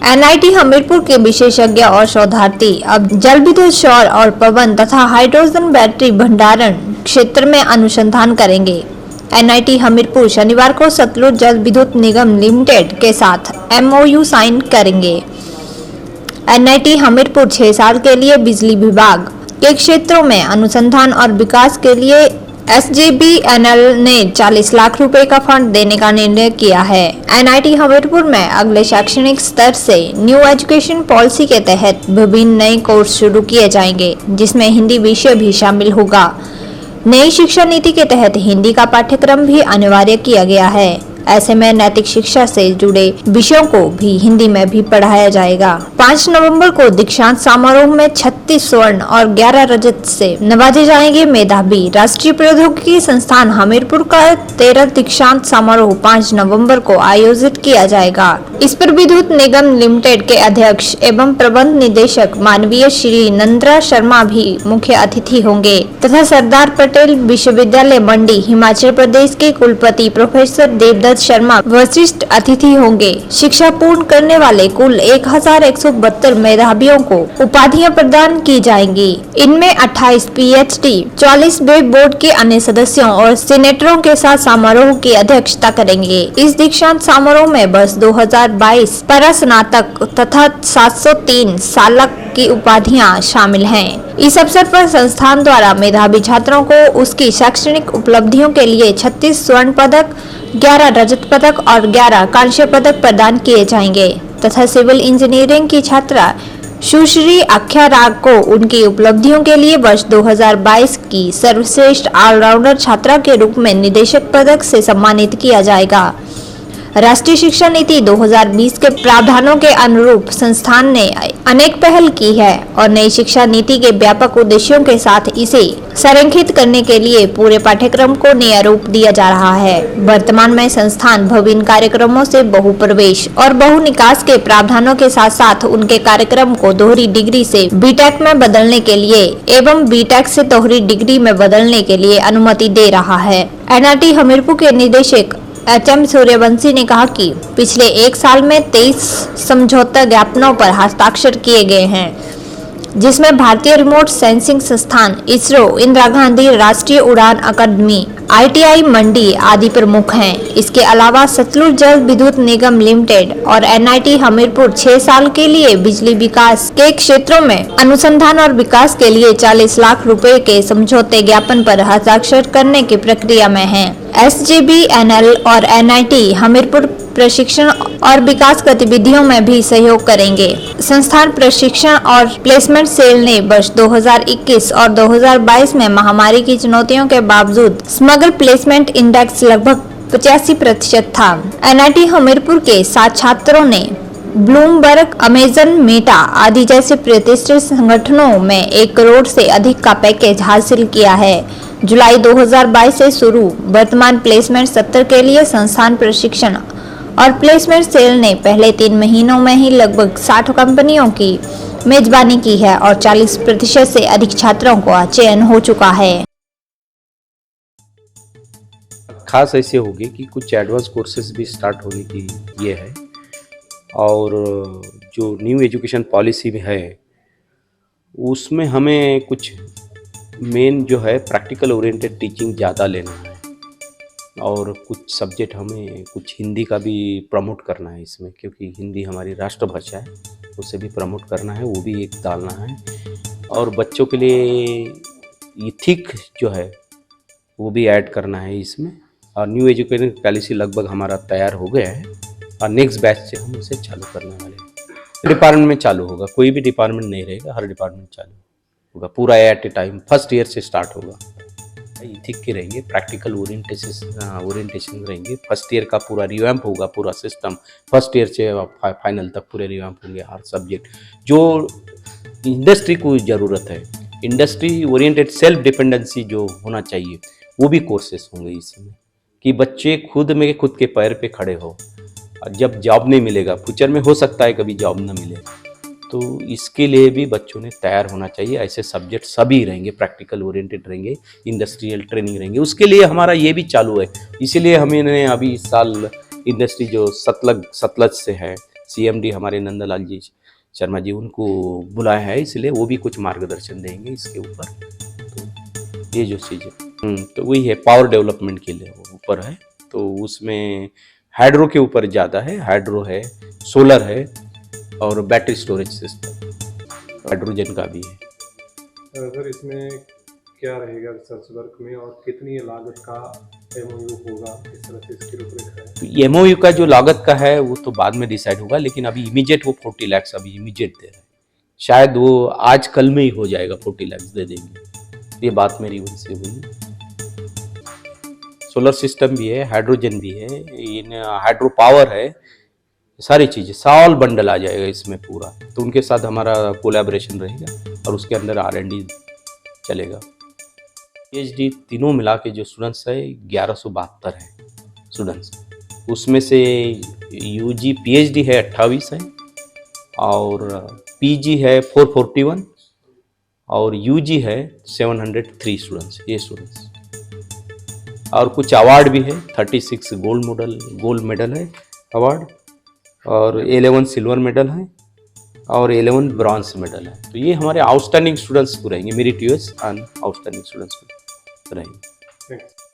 NIT Hamirpur के विशेषज्ञ और शोधार्थी अब जल विद्युत, सौर और पवन तथा हाइड्रोजन बैटरी भंडारण क्षेत्र में अनुसंधान करेंगे। एनआईटी हमीरपुर शनिवार को सतलुज जल विद्युत निगम लिमिटेड के साथ एमओयू साइन करेंगे। एनआईटी हमीरपुर 6 साल के लिए बिजली विभाग के क्षेत्रों में अनुसंधान और विकास के लिए एसजेबीएनएल ने 40 लाख रुपए का फंड देने का निर्णय किया है। एनआईटी हमीरपुर में अगले शैक्षणिक स्तर से न्यू एजुकेशन पॉलिसी के तहत विभिन्न नए कोर्स शुरू किए जाएंगे, जिसमें हिंदी विषय भी शामिल होगा। नई शिक्षा नीति के तहत हिंदी का पाठ्यक्रम भी अनिवार्य किया गया है। ऐसे में नैतिक शिक्षा से जुड़े विषयों को भी हिंदी में भी पढ़ाया जाएगा। 5 नवंबर को दीक्षांत समारोह में 36 स्वर्ण और 11 रजत से नवाजे जाएंगे मेधावी। राष्ट्रीय प्रौद्योगिकी संस्थान हमीरपुर का 13 दीक्षांत समारोह 5 नवंबर को आयोजित किया जाएगा। इस पर विद्युत निगम लिमिटेड के अध्यक्ष एवं प्रबंध निदेशक माननीय श्री नंद्रा शर्मा भी मुख्य अतिथि होंगे तथा सरदार पटेल विश्वविद्यालय मंडी हिमाचल प्रदेश के कुलपति प्रोफेसर देवदत्त शर्मा वरिष्ठ अतिथि होंगे। शिक्षा पूर्ण करने वाले कुल 1172 मेधावियों को उपाधियां प्रदान की जाएंगी। इनमें 28 पीएचडी, 44 वेब बोर्ड के अन्य सदस्यों और सीनेटरों के साथ समारोह की अध्यक्षता करेंगे। इस दीक्षांत समारोह में वर्ष 2022 पैरा स्नातक तथा 703 सालक की उपाधियां शामिल हैं। इस अवसर पर संस्थान द्वारा मेधावी छात्रों को उसकी शैक्षणिक उपलब्धियों के लिए 36 स्वर्ण पदक, 11 रजत पदक और 11 कांस्य पदक प्रदान किए जाएंगे तथा सिविल इंजीनियरिंग की छात्रा सुश्री आख्या राग को उनकी उपलब्धियों के लिए वर्ष 2022 की सर्वश्रेष्ठ ऑलराउंडर छात्रा के रूप में निदेशक पदक से सम्मानित किया जाएगा। राष्ट्रीय शिक्षा नीति 2020 के प्रावधानों के अनुरूप संस्थान ने अनेक पहल की है और नई शिक्षा नीति के व्यापक उद्देश्यों के साथ इसे संरेखित करने के लिए पूरे पाठ्यक्रम को नया रूप दिया जा रहा है। वर्तमान में संस्थान विभिन्न कार्यक्रमों से बहुप्रवेश और बहुनिकास के प्रावधानों के साथ साथ उनके कार्यक्रम को दोहरी डिग्री से बीटेक में बदलने के लिए एवं बीटेक से दोहरी डिग्री में बदलने के लिए अनुमति दे रहा है। एनआईटी हमीरपुर के निदेशक एचएम सूर्यवंशी ने कहा कि पिछले 1 साल में 23 समझौता ज्ञापनों पर हस्ताक्षर किए गए हैं, जिसमें भारतीय रिमोट सेंसिंग संस्थान, इसरो, इंदिरा गांधी राष्ट्रीय उड़ान अकादमी, आईटीआई मंडी आदि प्रमुख हैं। इसके अलावा सतलुज जल विद्युत निगम लिमिटेड और एनआईटी हमीरपुर 6 साल के लिए बिजली विकास के क्षेत्रों में अनुसंधान और विकास के लिए 40 लाख रुपए के समझौते ज्ञापन पर हस्ताक्षर करने की प्रक्रिया में हैं। एसजेबीएनएल और एनआईटी हमीरपुर प्रशिक्षण और विकास गतिविधियों में भी सहयोग करेंगे। संस्थान प्रशिक्षण और प्लेसमेंट सेल ने वर्ष 2021 और 2022 में महामारी की चुनौतियों के बावजूद समग्र प्लेसमेंट इंडेक्स लगभग 85% था। एनआईटी हमीरपुर के 7 छात्रों ने ब्लूमबर्ग, अमेजन, मेटा आदि जैसे प्रतिष्ठित संगठनों में 1 करोड़ से अधिक का पैकेज हासिल किया है। जुलाई 2022 से शुरू वर्तमान प्लेसमेंट सत्र के लिए संस्थान प्रशिक्षण और प्लेसमेंट सेल ने पहले 3 महीनों में ही लगभग 60 कंपनियों की मेजबानी की है और 40% से अधिक छात्रों का चयन हो चुका है। खास ऐसे होगी कि कुछ एडवांस कोर्सेज भी स्टार्ट होने की ये है और जो न्यू एजुकेशन पॉलिसी में है उसमें हमें कुछ मेन जो है प्रैक्टिकल ओरिएंटेड टीचिंग ज़्यादा लेना है और कुछ सब्जेक्ट हमें कुछ हिंदी का भी प्रमोट करना है इसमें, क्योंकि हिंदी हमारी राष्ट्रभाषा है, उसे भी प्रमोट करना है, वो भी एक डालना है। और बच्चों के लिए इथिक जो है वो भी ऐड करना है इसमें। और न्यू एजुकेशन पॉलिसी लगभग हमारा तैयार हो गया है और नेक्स्ट बैच से हम उसे चालू करने वाले हैं। डिपार्टमेंट में चालू होगा, कोई भी डिपार्टमेंट नहीं रहेगा, हर डिपार्टमेंट चालू होगा पूरा at a time. First year से स्टार्ट होगा। इथिक के रहेंगे, प्रैक्टिकल ओरिएंटेशन रहेंगे। फर्स्ट ईयर का पूरा रिवैम्प होगा, पूरा सिस्टम फर्स्ट ईयर से फाइनल तक पूरे रिवैम्प होंगे हर सब्जेक्ट। जो इंडस्ट्री को ज़रूरत है, इंडस्ट्री ओरिएंटेड सेल्फ डिपेंडेंसी जो होना चाहिए, वो भी कोर्सेस होंगे इसमें, कि बच्चे खुद के पैर पे खड़े हो। जब जॉब नहीं मिलेगा, फ्यूचर में हो सकता है कभी जॉब ना मिले, तो इसके लिए भी बच्चों ने तैयार होना चाहिए। ऐसे सब्जेक्ट सभी रहेंगे, प्रैक्टिकल ओरिएंटेड रहेंगे, इंडस्ट्रियल ट्रेनिंग रहेंगे। उसके लिए हमारा ये भी चालू है, इसीलिए हमने अभी इस साल इंडस्ट्री जो सतलज से है, CMD हमारे नंदलाल जी शर्मा जी, उनको बुलाया है, इसलिए वो भी कुछ मार्गदर्शन देंगे इसके ऊपर। तो ये जो चीज़ें तो वही है, पावर डेवलपमेंट के लिए वो ऊपर है। तो उसमें हाइड्रो के ऊपर ज़्यादा है, हाइड्रो है, सोलर है और बैटरी स्टोरेज सिस्टम हाइड्रोजन का भी है। सर इसमें क्या रहेगा रिसर्च वर्क में और कितनी लागत का MOU होगा, किस तरह से इसकी रूपरेखा है? MOU का जो लागत का है वो तो बाद में डिसाइड होगा, लेकिन अभी इमीडिएट वो 40 लाख अभी इमीडिएट दे रहे हैं। शायद वो आज कल में ही हो जाएगा, 40 लाख दे देंगे। ये बात मेरी उनसे हुई। सोलर सिस्टम भी है, हाइड्रोजन भी है, इन हाइड्रो पावर है, सारी चीज़ें साल बंडल आ जाएगा इसमें पूरा। तो उनके साथ हमारा कोलैबोरेशन रहेगा और उसके अंदर R&D चलेगा। PhD तीनों मिला के जो स्टूडेंट्स है 1172 है स्टूडेंट्स, उसमें से UG PhD है 28 है और PG है 441 और UG है 703 स्टूडेंट्स, ये स्टूडेंट्स। और कुछ अवार्ड भी है, 36 गोल्ड मेडल है अवार्ड और 11 सिल्वर मेडल है और 11 ब्रॉन्ज मेडल है। तो ये हमारे आउटस्टैंडिंग स्टूडेंट्स को रहेंगे, मेरिटोरियस एंड आउटस्टैंडिंग स्टूडेंट्स को रहेंगे। थैंक्स।